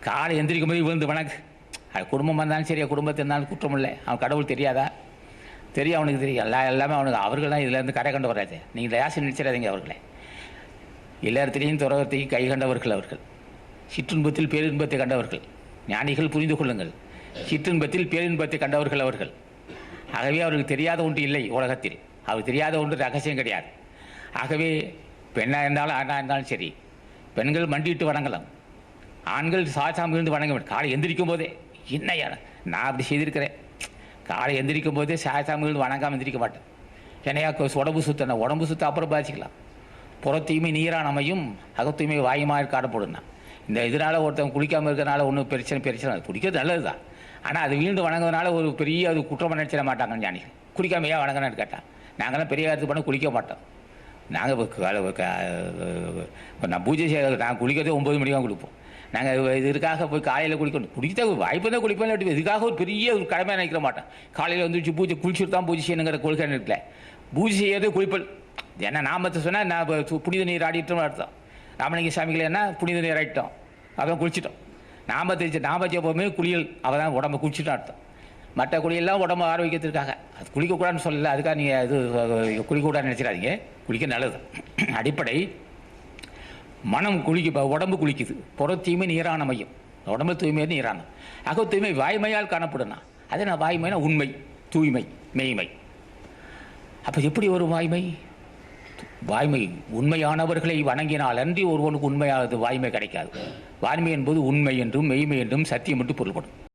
காலை எந்திரிக்கும் போது விழுந்து வணக்கு. அது குடும்பமாக இருந்தாலும் சரியா, குடும்பத்தில் இருந்தாலும் குற்றம் இல்லை. அவன் கடவுள் தெரியாதா? தெரியும், அவனுக்கு தெரியும். எல்லாமே அவனுக்கு. அவர்கள் தான் இதிலேருந்து கரை கண்டு வராது. நீங்கள் யாசி நினைச்சிடாதீங்க அவர்களே. எல்லாத்திலையும் துறவத்தையும் கை கண்டவர்கள் அவர்கள். சிற்றின்பத்தில் பேரின்பத்தை கண்டவர்கள். ஞானிகள் புரிந்து கொள்ளுங்கள். சிற்றின்பத்தில் பேரின்பத்தை கண்டவர்கள் அவர்கள். ஆகவே அவர்களுக்கு தெரியாத ஒன்று இல்லை உலகத்தில். அவருக்கு தெரியாத ஒன்று ரகசியம் கிடையாது. ஆகவே பெண்ணாக இருந்தாலும் ஆணாக இருந்தாலும் சரி, பெண்கள் மண்டிட்டு வணங்கலாம், ஆண்கள் சாசாம இருந்து வணங்க வேண்டும். காலை எந்திரிக்கும் போதே என்னையா நான் அப்படி செய்திருக்கிறேன். காலை எந்திரிக்கும் போதே சாசாம இருந்து வணங்காமல் எந்திரிக்க மாட்டேன். என்னையா உடம்பு சுத்தன, உடம்பு சுத்த அப்புறம் பாதிச்சிக்கலாம். புறத்தூய்மை நீரானமையும் அகத்தூய்மை வாயுமாக காணப்படும்னா. இந்த இதனால் ஒருத்தவங்க குளிக்காமல் இருக்கிறனால ஒன்றும் பிரச்சனை குடிக்கிறது நல்லது தான். ஆனால் அது வீண்டு வணங்குறதுனால ஒரு பெரிய அது குற்றம் நினைச்சிட மாட்டாங்க ஞானிகள். குளிக்காமையா வணங்கணும்னு கேட்டால் நாங்களாம் பெரிய காலத்துக்கு பண்ண குளிக்க மாட்டோம். நாங்கள் இப்போ நான் பூஜை செய்ய நாங்கள் குளிக்கிறதே 9 மணிக்கு தான் குளிப்போம். நாங்கள் இதுக்காக போய் காலையில் குளிக்கணும். குடிக்க வாய்ப்பு தான் குளிப்பேன். இதுக்காக ஒரு பெரிய ஒரு கடமையாக நினைக்கிற மாட்டேன். காலையில் வந்துச்சு பூஜை குளிச்சுட்டு தான் பூஜை செய்யணுங்கிற கொள்கை இருக்கல. பூஜை செய்யறது குளிப்பல். ஏன்னா நாமத்தை சொன்னால் நான் புனித நீர் ஆடிட்டோம்னு அர்த்தம். ராமலிங்க சாமிகளை என்ன புனித நீர் ஆடிட்டோம், அதான் குளிச்சிட்டோம். நாமத்தை எப்போவுமே குளியல், அவள் தான் உடம்பை குளிச்சுட்டு அர்த்தம். மற்ற குளியெல்லாம் உடம்பு ஆரோக்கியத்திற்காக. அது குளிக்கக்கூடாதுன்னு சொல்லலை, அதுக்காக நீங்கள் இது குளிக்கக்கூடாதுன்னு நினச்சிடாதீங்க. குளிக்க நல்லது. அடிப்படை மனம் உடம்பு குளிக்குது. புற தூய்மை நீரான மையம். உடம்பு தூய்மை நீரான அக தூய்மை வாய்மையால் காணப்படுனா. அது நான் வாய்மைனா உண்மை, தூய்மை, மெய்மை. அப்போ எப்படி ஒரு வாய்மை? வாய்மை உண்மையானவர்களை வணங்கினால் அன்றி ஒருவனுக்கு உண்மையானது வாய்மை கிடைக்காது. வாய்மை என்பது உண்மை என்றும் மெய்மை என்றும் சத்தியம் என்று பொருள்படும்.